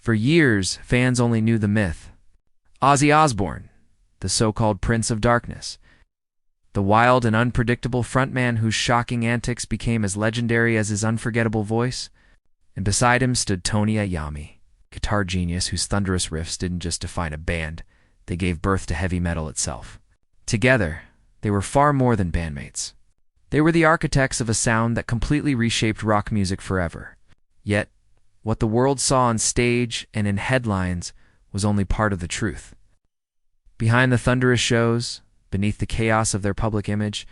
For years, fans only knew the myth. Ozzy Osbourne, the so-called Prince of Darkness, the wild and unpredictable frontman whose shocking antics became as legendary as his unforgettable voice. And beside him stood Tony Iommi, guitar genius whose thunderous riffs didn't just define a band, they gave birth to heavy metal itself. Together, they were far more than bandmates. They were the architects of a sound that completely reshaped rock music forever. Yet, what the world saw on stage and in headlines was only part of the truth. Behind the thunderous shows, beneath the chaos of their public image,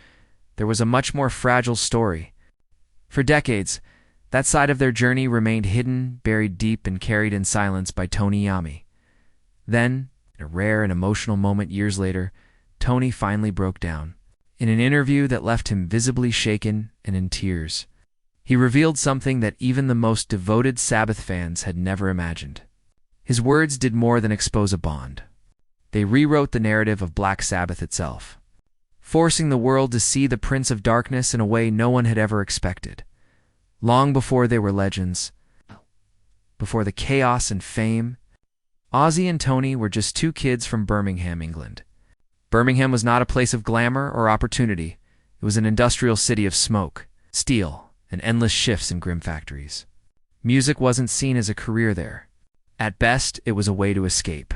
there was a much more fragile story. For decades, that side of their journey remained hidden, buried deep, and carried in silence by Tony Iommi. Then, in a rare and emotional moment years later, Tony finally broke down. In an interview that left him visibly shaken and in tears, he revealed something that even the most devoted Sabbath fans had never imagined. His words did more than expose a bond. They rewrote the narrative of Black Sabbath itself, forcing the world to see the Prince of Darkness in a way no one had ever expected. Long before they were legends, before the chaos and fame, Ozzy and Tony were just two kids from Birmingham, England. Birmingham was not a place of glamour or opportunity. It was an industrial city of smoke, steel, and endless shifts in grim factories. Music wasn't seen as a career there. At best, it was a way to escape.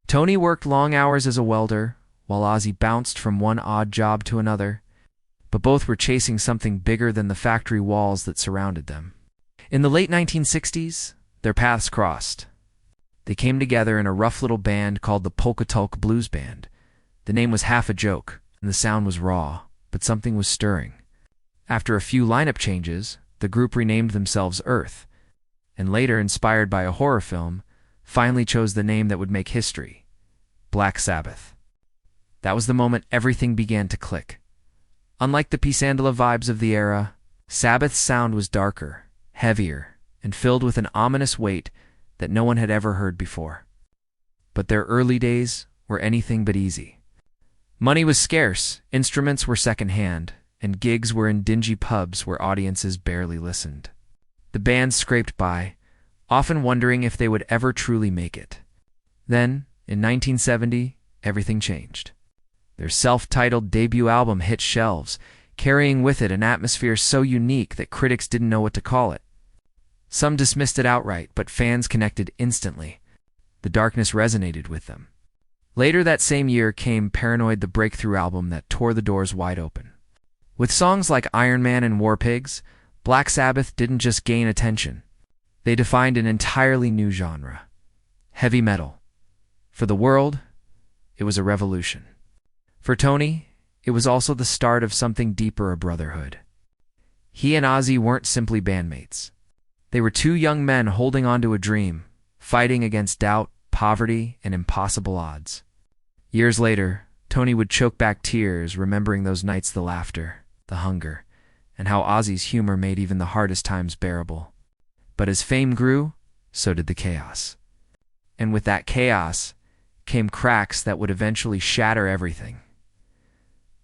Tony worked long hours as a welder, while Ozzy bounced from one odd job to another, but both were chasing something bigger than the factory walls that surrounded them. In the late 1960s, their paths crossed. They came together in a rough little band called the Polka Tulk Blues Band. The name was half a joke, and the sound was raw, but something was stirring. After a few lineup changes, the group renamed themselves Earth, and later, inspired by a horror film, finally chose the name that would make history: Black Sabbath. That was the moment everything began to click. Unlike the Pisandala vibes of the era, Sabbath's sound was darker, heavier, and filled with an ominous weight that no one had ever heard before. But their early days were anything but easy. Money was scarce, instruments were secondhand, and gigs were in dingy pubs where audiences barely listened. The band scraped by, often wondering if they would ever truly make it. Then, in 1970, everything changed. Their self-titled debut album hit shelves, carrying with it an atmosphere so unique that critics didn't know what to call it. Some dismissed it outright, but fans connected instantly. The darkness resonated with them. Later that same year came Paranoid, the breakthrough album that tore the doors wide open. With songs like Iron Man and War Pigs, Black Sabbath didn't just gain attention. They defined an entirely new genre: heavy metal. For the world, it was a revolution. For Tony, it was also the start of something deeper: a brotherhood. He and Ozzy weren't simply bandmates. They were two young men holding on to a dream, fighting against doubt, poverty, and impossible odds. Years later, Tony would choke back tears remembering those nights, the laughter, the hunger, and how Ozzy's humor made even the hardest times bearable. But as fame grew, so did the chaos. And with that chaos came cracks that would eventually shatter everything.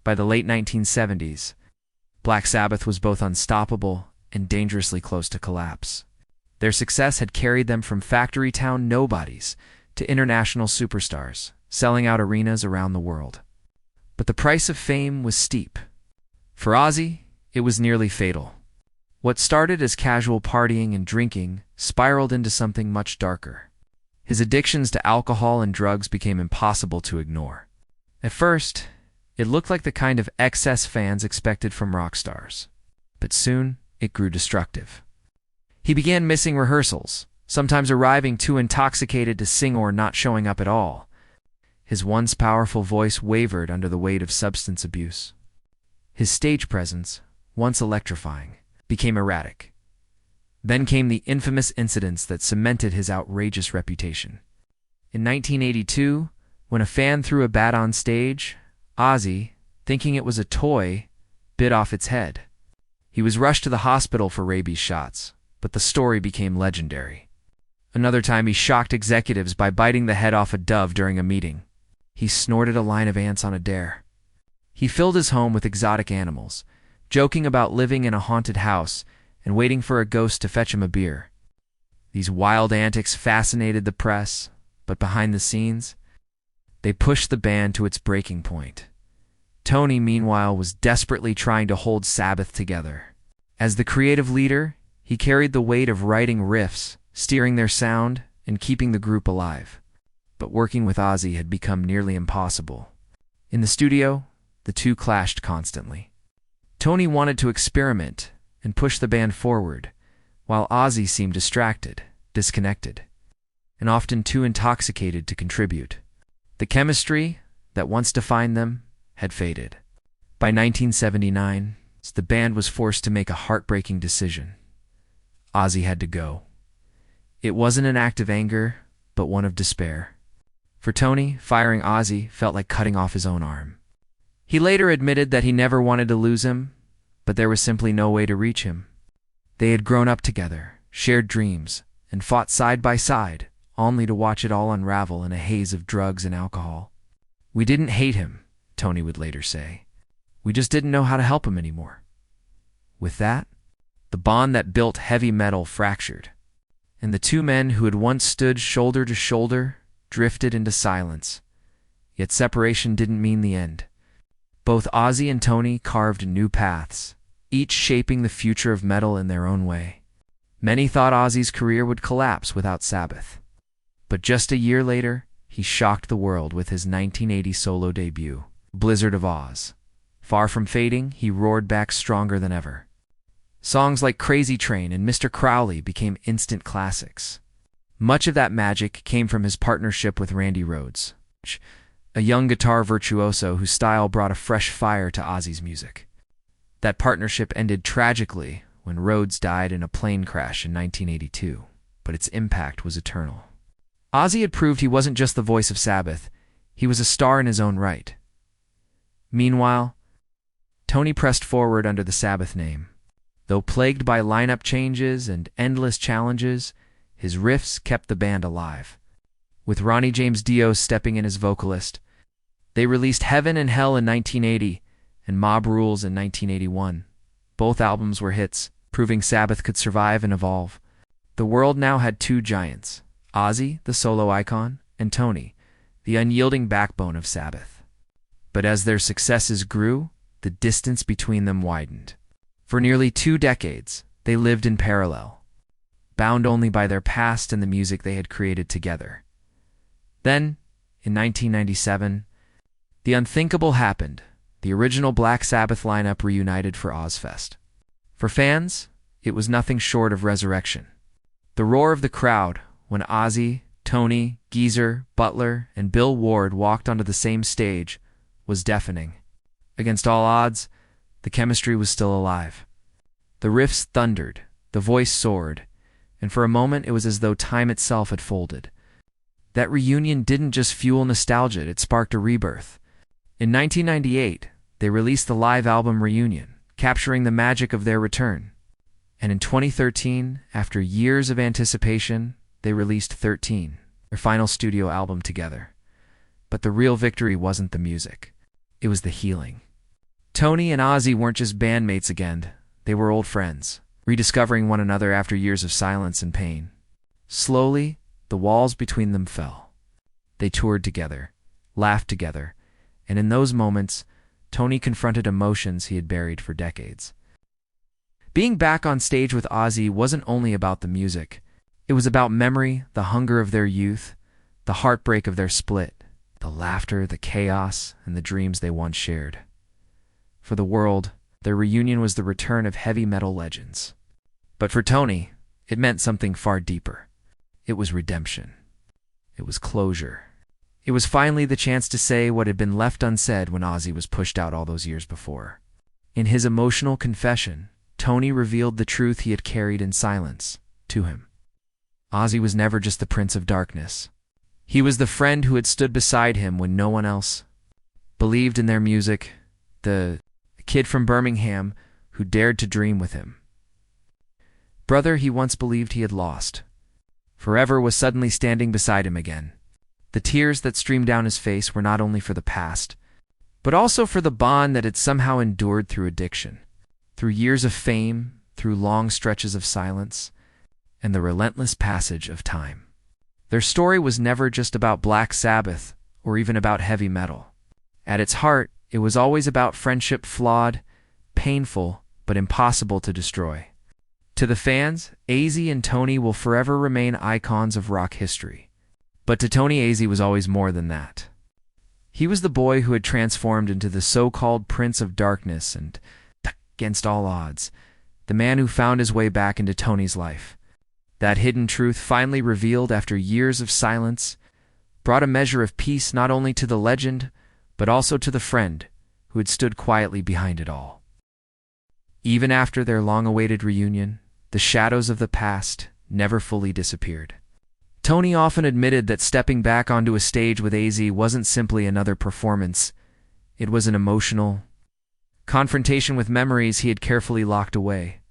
By the late 1970s, Black Sabbath was both unstoppable and dangerously close to collapse. Their success had carried them from factory town nobodies to international superstars, selling out arenas around the world. But the price of fame was steep. For Ozzy, it was nearly fatal. What started as casual partying and drinking spiraled into something much darker. His addictions to alcohol and drugs became impossible to ignore. At first, it looked like the kind of excess fans expected from rock stars. But soon, it grew destructive. He began missing rehearsals, sometimes arriving too intoxicated to sing or not showing up at all. His once powerful voice wavered under the weight of substance abuse. His stage presence, once electrifying, became erratic. Then came the infamous incidents that cemented his outrageous reputation. In 1982, when a fan threw a bat on stage, Ozzy, thinking it was a toy, bit off its head. He was rushed to the hospital for rabies shots, but the story became legendary. Another time he shocked executives by biting the head off a dove during a meeting. He snorted a line of ants on a dare. He filled his home with exotic animals, joking about living in a haunted house and waiting for a ghost to fetch him a beer. These wild antics fascinated the press, but behind the scenes, they pushed the band to its breaking point. Tony, meanwhile, was desperately trying to hold Sabbath together. As the creative leader, he carried the weight of writing riffs, steering their sound, and keeping the group alive. But working with Ozzy had become nearly impossible. In the studio, the two clashed constantly. Tony wanted to experiment and push the band forward, while Ozzy seemed distracted, disconnected, and often too intoxicated to contribute. The chemistry that once defined them had faded. By 1979, the band was forced to make a heartbreaking decision. Ozzy had to go. It wasn't an act of anger, but one of despair. For Tony, firing Ozzy felt like cutting off his own arm. He later admitted that he never wanted to lose him, but there was simply no way to reach him. They had grown up together, shared dreams, and fought side by side, only to watch it all unravel in a haze of drugs and alcohol. "We didn't hate him," Tony would later say. "We just didn't know how to help him anymore." With that, the bond that built heavy metal fractured, and the two men who had once stood shoulder to shoulder drifted into silence. Yet separation didn't mean the end. Both Ozzy and Tony carved new paths, each shaping the future of metal in their own way. Many thought Ozzy's career would collapse without Sabbath. But just a year later, he shocked the world with his 1980 solo debut, Blizzard of Oz. Far from fading, he roared back stronger than ever. Songs like Crazy Train and Mr. Crowley became instant classics. Much of that magic came from his partnership with Randy Rhoads, a young guitar virtuoso whose style brought a fresh fire to Ozzy's music. That partnership ended tragically when Rhoads died in a plane crash in 1982, but its impact was eternal. Ozzy had proved he wasn't just the voice of Sabbath, he was a star in his own right. Meanwhile, Tony pressed forward under the Sabbath name. Though plagued by lineup changes and endless challenges, his riffs kept the band alive. With Ronnie James Dio stepping in as vocalist, they released Heaven and Hell in 1980 and Mob Rules in 1981. Both albums were hits, proving Sabbath could survive and evolve. The world now had two giants, Ozzy, the solo icon, and Tony, the unyielding backbone of Sabbath. But as their successes grew, the distance between them widened. For nearly 2 decades, they lived in parallel, bound only by their past and the music they had created together. Then, in 1997, the unthinkable happened. The original Black Sabbath lineup reunited for Ozfest. For fans, it was nothing short of resurrection. The roar of the crowd when Ozzy, Tony, Geezer, Butler, and Bill Ward walked onto the same stage was deafening. Against all odds, the chemistry was still alive. The riffs thundered, the voice soared, and for a moment it was as though time itself had folded. That reunion didn't just fuel nostalgia, it sparked a rebirth. In 1998, they released the live album Reunion, capturing the magic of their return. And in 2013, after years of anticipation, they released 13, their final studio album together. But the real victory wasn't the music. It was the healing. Tony and Ozzy weren't just bandmates again, they were old friends, rediscovering one another after years of silence and pain. Slowly, the walls between them fell. They toured together, laughed together, and in those moments, Tony confronted emotions he had buried for decades. Being back on stage with Ozzy wasn't only about the music. It was about memory, the hunger of their youth, the heartbreak of their split, the laughter, the chaos, and the dreams they once shared. For the world, their reunion was the return of heavy metal legends. But for Tony, it meant something far deeper. It was redemption. It was closure. It was finally the chance to say what had been left unsaid when Ozzy was pushed out all those years before. In his emotional confession, Tony revealed the truth he had carried in silence to him. Ozzy was never just the Prince of Darkness. He was the friend who had stood beside him when no one else believed in their music, the kid from Birmingham who dared to dream with him. Brother he once believed he had lost, forever was suddenly standing beside him again. The tears that streamed down his face were not only for the past, but also for the bond that had somehow endured through addiction, through years of fame, through long stretches of silence. and the relentless passage of time. Their story was never just about Black Sabbath or even about heavy metal. At its heart, it was always about friendship flawed, painful, but impossible to destroy. To the fans, Ozzy and Tony will forever remain icons of rock history. But to Tony, Ozzy was always more than that. He was the boy who had transformed into the so-called Prince of Darkness and, against all odds, the man who found his way back into Tony's life. That hidden truth, finally revealed after years of silence, brought a measure of peace not only to the legend, but also to the friend who had stood quietly behind it all. Even after their long-awaited reunion, the shadows of the past never fully disappeared. Tony often admitted that stepping back onto a stage with Ozzy wasn't simply another performance. It was an emotional confrontation with memories he had carefully locked away.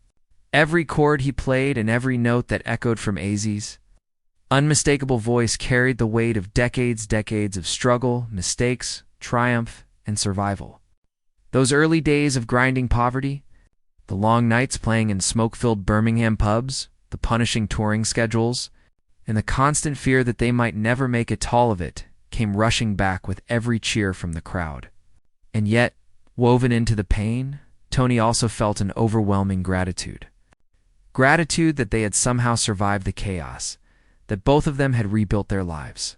Every chord he played and every note that echoed from Ozzy's unmistakable voice carried the weight of decades of struggle, mistakes, triumph, and survival. Those early days of grinding poverty, the long nights playing in smoke-filled Birmingham pubs, the punishing touring schedules, and the constant fear that they might never make it all of it, came rushing back with every cheer from the crowd. And yet, woven into the pain, Tony also felt an overwhelming gratitude. Gratitude that they had somehow survived the chaos, that both of them had rebuilt their lives,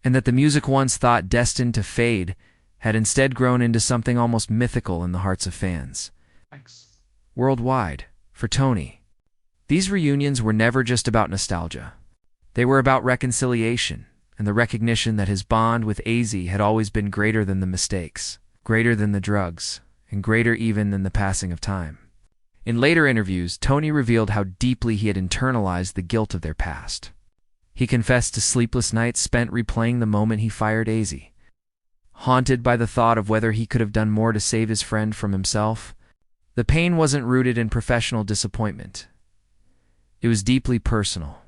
and that the music once thought destined to fade had instead grown into something almost mythical in the hearts of fans. Worldwide, for Tony, these reunions were never just about nostalgia. They were about reconciliation and the recognition that his bond with Ozzy had always been greater than the mistakes, greater than the drugs, and greater even than the passing of time. In later interviews, Tony revealed how deeply he had internalized the guilt of their past. He confessed to sleepless nights spent replaying the moment he fired Ozzy, haunted by the thought of whether he could have done more to save his friend from himself. The pain wasn't rooted in professional disappointment. It was deeply personal.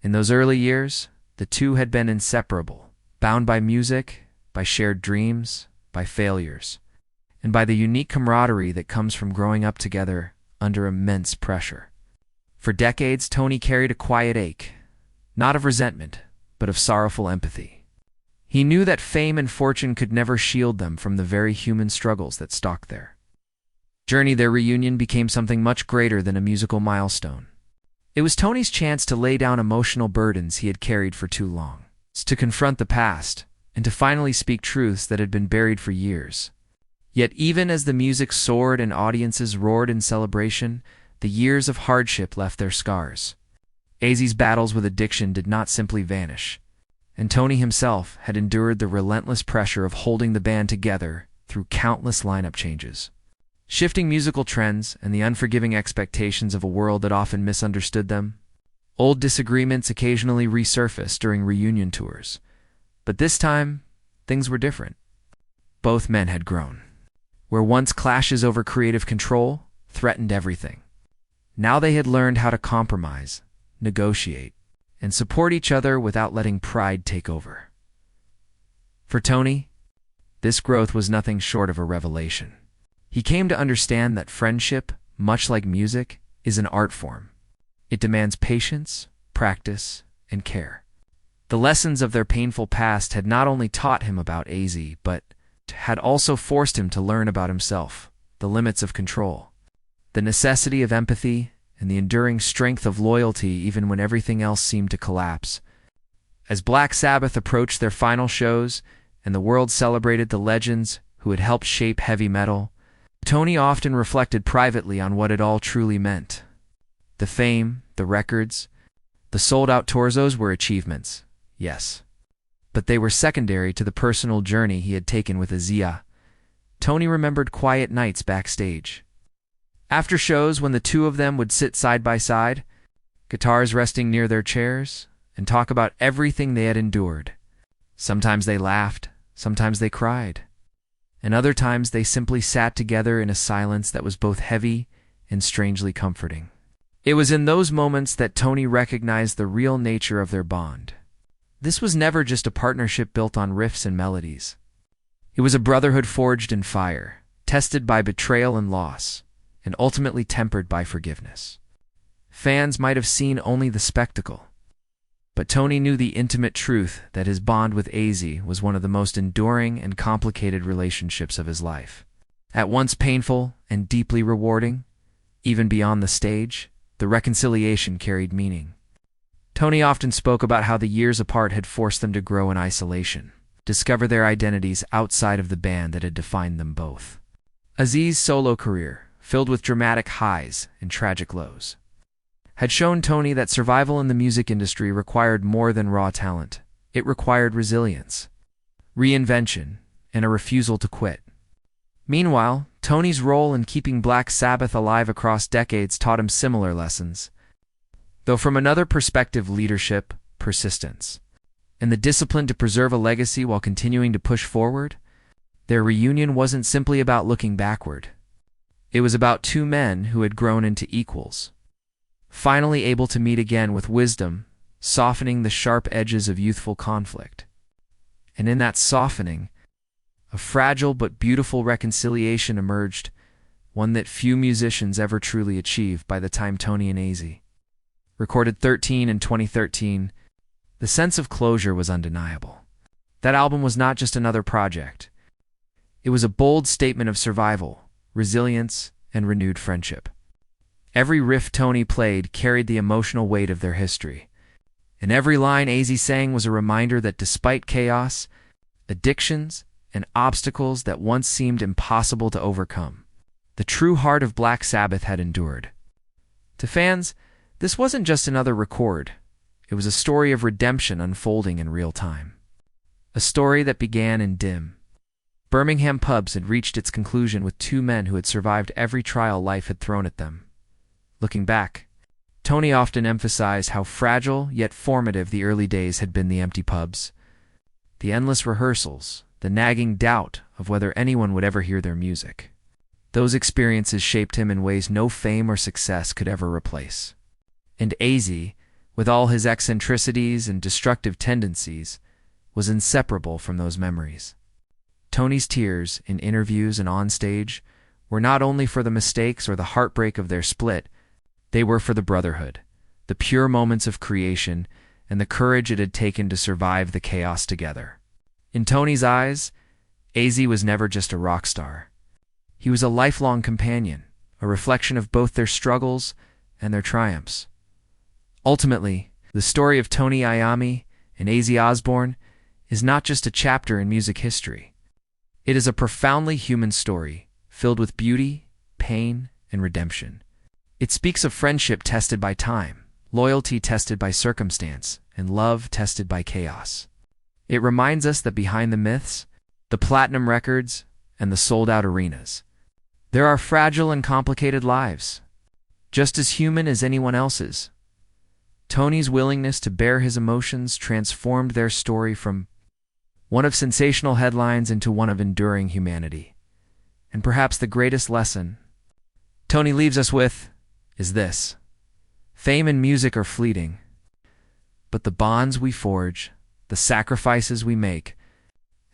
In those early years, the two had been inseparable, bound by music, by shared dreams, by failures, and by the unique camaraderie that comes from growing up together under immense pressure. For decades, Tony carried a quiet ache, not of resentment, but of sorrowful empathy. He knew that fame and fortune could never shield them from the very human struggles that stalked their journey. Their reunion became something much greater than a musical milestone. It was Tony's chance to lay down emotional burdens he had carried for too long, to confront the past, and to finally speak truths that had been buried for years. Yet even as the music soared and audiences roared in celebration, the years of hardship left their scars. Ozzy's battles with addiction did not simply vanish, and Tony himself had endured the relentless pressure of holding the band together through countless lineup changes, shifting musical trends, and the unforgiving expectations of a world that often misunderstood them. Old disagreements occasionally resurfaced during reunion tours, but this time, things were different. Both men had grown. Where once clashes over creative control threatened everything, now they had learned how to compromise, negotiate, and support each other without letting pride take over. For Tony, this growth was nothing short of a revelation. He came to understand that friendship, much like music, is an art form. It demands patience, practice, and care. The lessons of their painful past had not only taught him about Ozzy, but had also forced him to learn about himself, the limits of control, the necessity of empathy, and the enduring strength of loyalty even when everything else seemed to collapse. As Black Sabbath approached their final shows and the world celebrated the legends who had helped shape heavy metal, Tony often reflected privately on what it all truly meant. The fame, the records, the sold-out tours, those were achievements, yes. But they were secondary to the personal journey he had taken with Ozzy. Tony remembered quiet nights backstage. After shows, when the two of them would sit side by side, guitars resting near their chairs, and talk about everything they had endured. Sometimes they laughed, sometimes they cried, and other times they simply sat together in a silence that was both heavy and strangely comforting. It was in those moments that Tony recognized the real nature of their bond. This was never just a partnership built on riffs and melodies. It was a brotherhood forged in fire, tested by betrayal and loss, and ultimately tempered by forgiveness. Fans might have seen only the spectacle, but Tony knew the intimate truth that his bond with Ozzy was one of the most enduring and complicated relationships of his life. At once painful and deeply rewarding, even beyond the stage, the reconciliation carried meaning. Tony often spoke about how the years apart had forced them to grow in isolation, discover their identities outside of the band that had defined them both. Ozzy's solo career, filled with dramatic highs and tragic lows, had shown Tony that survival in the music industry required more than raw talent. It required resilience, reinvention, and a refusal to quit. Meanwhile, Tony's role in keeping Black Sabbath alive across decades taught him similar lessons, though from another perspective: leadership, persistence, and the discipline to preserve a legacy while continuing to push forward. Their reunion wasn't simply about looking backward. It was about two men who had grown into equals, finally able to meet again with wisdom, softening the sharp edges of youthful conflict. And in that softening, a fragile but beautiful reconciliation emerged, one that few musicians ever truly achieved. By the time Tony and Ozzy recorded 13 in 2013, the sense of closure was undeniable. That album was not just another project. It was a bold statement of survival, resilience, and renewed friendship. Every riff Tony played carried the emotional weight of their history, and every line Ozzy sang was a reminder that despite chaos, addictions, and obstacles that once seemed impossible to overcome, the true heart of Black Sabbath had endured. To fans, this wasn't just another record. It was a story of redemption unfolding in real time. A story that began in dim Birmingham pubs had reached its conclusion with two men who had survived every trial life had thrown at them. Looking back, Tony often emphasized how fragile yet formative the early days had been: the empty pubs, the endless rehearsals, the nagging doubt of whether anyone would ever hear their music. Those experiences shaped him in ways no fame or success could ever replace. And Ozzy, with all his eccentricities and destructive tendencies, was inseparable from those memories. Tony's tears, in interviews and on stage, were not only for the mistakes or the heartbreak of their split, they were for the brotherhood, the pure moments of creation, and the courage it had taken to survive the chaos together. In Tony's eyes, Ozzy was never just a rock star. He was a lifelong companion, a reflection of both their struggles and their triumphs. Ultimately, the story of Tony Iommi and Ozzy Osbourne is not just a chapter in music history. It is a profoundly human story, filled with beauty, pain, and redemption. It speaks of friendship tested by time, loyalty tested by circumstance, and love tested by chaos. It reminds us that behind the myths, the platinum records, and the sold-out arenas, there are fragile and complicated lives, just as human as anyone else's. Tony's willingness to bear his emotions transformed their story from one of sensational headlines into one of enduring humanity. And perhaps the greatest lesson Tony leaves us with is this: fame and music are fleeting, but the bonds we forge, the sacrifices we make,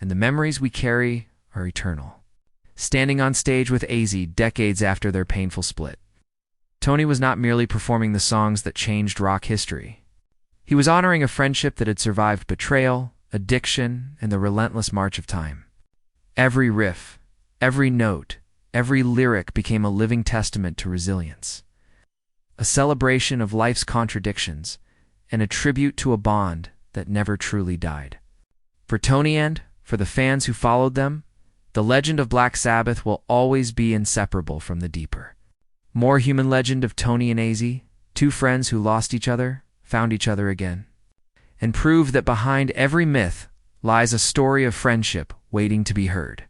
and the memories we carry are eternal. Standing on stage with Ozzy decades after their painful split, Tony was not merely performing the songs that changed rock history. He was honoring a friendship that had survived betrayal, addiction, and the relentless march of time. Every riff, every note, every lyric became a living testament to resilience, a celebration of life's contradictions, and a tribute to a bond that never truly died. For Tony and for the fans who followed them, the legend of Black Sabbath will always be inseparable from the deeper, more human legend of Tony and Ozzy, two friends who lost each other, found each other again, and proved that behind every myth lies a story of friendship waiting to be heard.